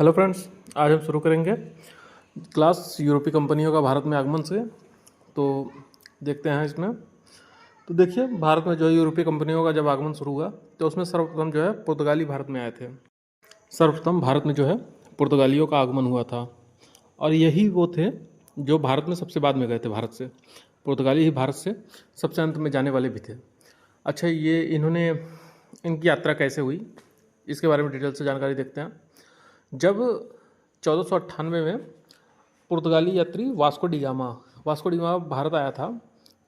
Hello friends, आज हम शुरू करेंगे क्लास यूरोपीय कंपनियों का भारत में आगमन से। तो देखते हैं इसमें। तो देखिए, भारत में जो है यूरोपीय कंपनियों का जब आगमन शुरू हुआ तो उसमें सर्वप्रथम जो है पुर्तगाली भारत में आए थे। सर्वप्रथम भारत में जो है पुर्तगालियों का आगमन हुआ था और यही वो थे जो भारत में सबसे बाद में गए थे। भारत से पुर्तगाली ही भारत से सबसे अंत में जाने वाले भी थे। अच्छा, ये इनकी यात्रा कैसे हुई इसके बारे में डिटेल से जानकारी देखते हैं। जब 1498 में पुर्तगाली यात्री वास्को डी गामा भारत आया था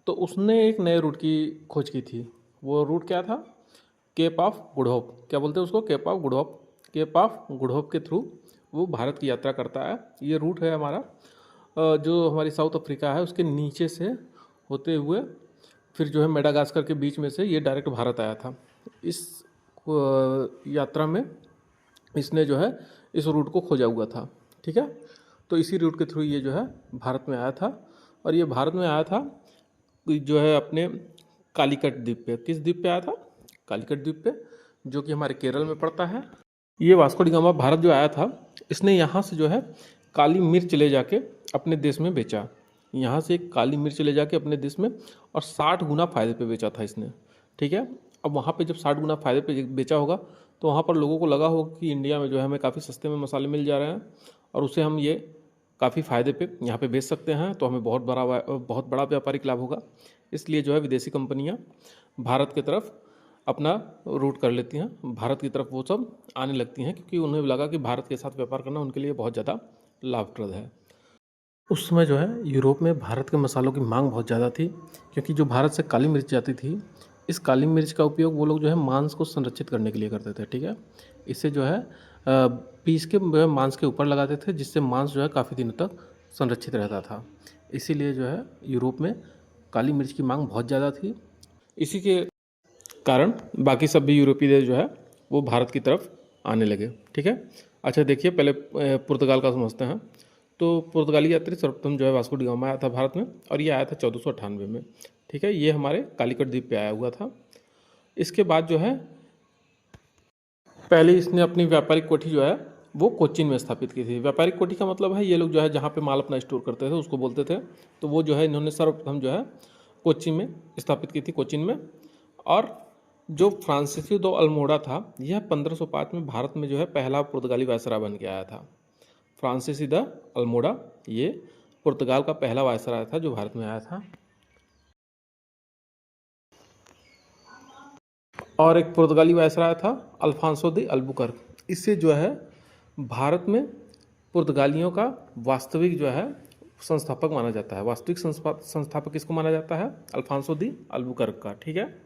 तो उसने एक नए रूट की खोज की थी। वो रूट क्या था? Cape of Good Hope. क्या बोलते हैं उसको? Cape of Good Hope. Cape of Good Hope के थ्रू वो भारत की यात्रा करता है। ये रूट है हमारा जो हमारी साउथ अफ्रीका है उसके नीचे से होते हुए फिर जो है मेडागास्कर के बीच में से ये डायरेक्ट भारत आया था। इस यात्रा में इसने जो है इस रूट को खोजा हुआ था। ठीक है, तो इसी रूट के थ्रू ये जो है भारत में आया था। और ये भारत में आया था जो है अपने कालीकट द्वीप पे। किस द्वीप पे आया था? कालीकट द्वीप पे, जो कि हमारे केरल में पड़ता है। ये वास्को डी गामा भारत जो आया था, इसने यहाँ से जो है काली मिर्च ले जाके अपने देश में बेचा। यहाँ से काली मिर्च ले जाके अपने देश में और 60 गुना फ़ायदे पे बेचा था इसने। ठीक है, अब वहाँ पे जब 60 गुना फ़ायदे पे बेचा होगा तो वहाँ पर लोगों को लगा होगा कि इंडिया में जो है हमें काफ़ी सस्ते में मसाले मिल जा रहे हैं और उसे हम ये काफ़ी फ़ायदे पे यहाँ पे बेच सकते हैं, तो हमें बहुत बड़ा व्यापारिक लाभ होगा। इसलिए जो है विदेशी कंपनियाँ भारत की तरफ अपना रूट कर लेती हैं, भारत की तरफ वो सब आने लगती हैं, क्योंकि उन्हें लगा कि भारत के साथ व्यापार करना उनके लिए बहुत ज़्यादा लाभप्रद है। उस समय जो है यूरोप में भारत के मसालों की मांग बहुत ज़्यादा थी, क्योंकि जो भारत से काली मिर्च जाती थी, इस काली मिर्च का उपयोग वो लोग जो है मांस को संरक्षित करने के लिए करते थे। ठीक है, इससे जो है पीस के मांस के ऊपर लगाते थे, जिससे मांस जो है काफ़ी दिनों तक संरक्षित रहता था। इसीलिए जो है यूरोप में काली मिर्च की मांग बहुत ज़्यादा थी। इसी के कारण बाकी सब भी यूरोपीय देश जो है वो भारत की तरफ आने लगे। ठीक है, अच्छा देखिए, पहले पुर्तगाल का समझते हैं। तो पुर्तगाली यात्री सर्वप्रथम जो है वास्को डी गामा आया था भारत में और ये आया था 1498 में। ठीक है, ये हमारे कालीकट द्वीप पे आया हुआ था। इसके बाद जो है पहले इसने अपनी व्यापारिक कोठी जो है वो कोचीन में स्थापित की थी। व्यापारिक कोठी का मतलब है ये लोग जो है जहाँ पे माल अपना स्टोर करते थे उसको बोलते थे। तो वो जो है इन्होंने सर्वप्रथम जो है कोचीन में स्थापित की थी, कोचीन में। और जो फ्रांसीसी दो अल्मोड़ा था, यह 1505 में भारत में जो है पहला पुर्तगाली वायसराय बन के आया था। फ्रांसीसी द अल्मोड़ा ये पुर्तगाल का पहला वायसराय था जो भारत में आया था। और एक पुर्तगाली वायसराय था अल्फांसो द अल्बुकर्क। इससे जो है भारत में पुर्तगालियों का वास्तविक जो है संस्थापक माना जाता है। वास्तविक संस्थापक किसको माना जाता है? अल्फांसो द अल्बुकर्क का। ठीक है,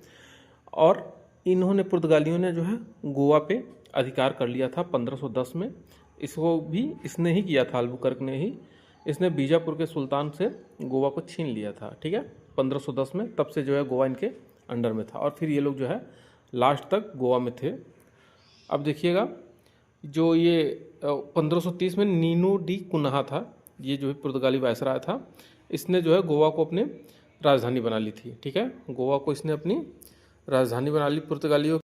और इन्होंने पुर्तगालियों ने जो है गोवा पे अधिकार कर लिया था 1510 में। इसको भी इसने ही किया था, अल्बुकर्क ने ही। इसने बीजापुर के सुल्तान से गोवा को छीन लिया था। ठीक है, 1510 में। तब से जो है गोवा इनके अंडर में था और फिर ये लोग जो है लास्ट तक गोवा में थे। अब देखिएगा, जो ये 1530 में नीनो डी कुन्हा था, ये जो है पुर्तगाली वायसराय था। इसने जो है गोवा को अपने राजधानी बना ली थी। ठीक है, गोवा को इसने अपनी राजधानी बना ली पुर्तगालियों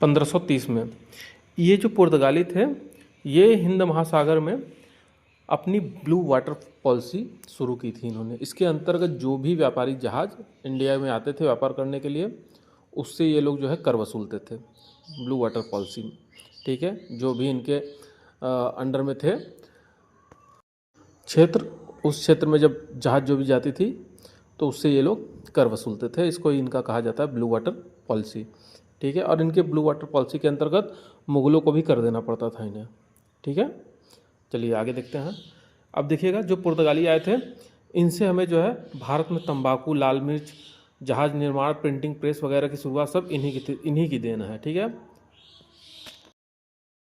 1530 में। ये जो पुर्तगाली थे ये हिंद महासागर में अपनी ब्लू वाटर पॉलिसी शुरू की थी इन्होंने। इसके अंतर्गत जो भी व्यापारिक जहाज़ इंडिया में आते थे व्यापार करने के लिए, उससे ये लोग जो है कर वसूलते थे ब्लू वाटर पॉलिसी। ठीक है, जो भी इनके अंडर में थे क्षेत्र, उस क्षेत्र में जब जहाज़ जो भी जाती थी तो उससे ये लोग कर वसूलते थे। इसको इनका कहा जाता है ब्लू वाटर पॉलिसी। ठीक है, और इनके ब्लू वाटर पॉलिसी के अंतर्गत मुग़लों को भी कर देना पड़ता था इन्हें। ठीक है, चलिए आगे देखते हैं। अब देखिएगा, जो पुर्तगाली आए थे इनसे हमें जो है भारत में तंबाकू, लाल मिर्च, जहाज़ निर्माण, प्रिंटिंग प्रेस वगैरह की शुरुआत सब इन्हीं की देन है। ठीक है,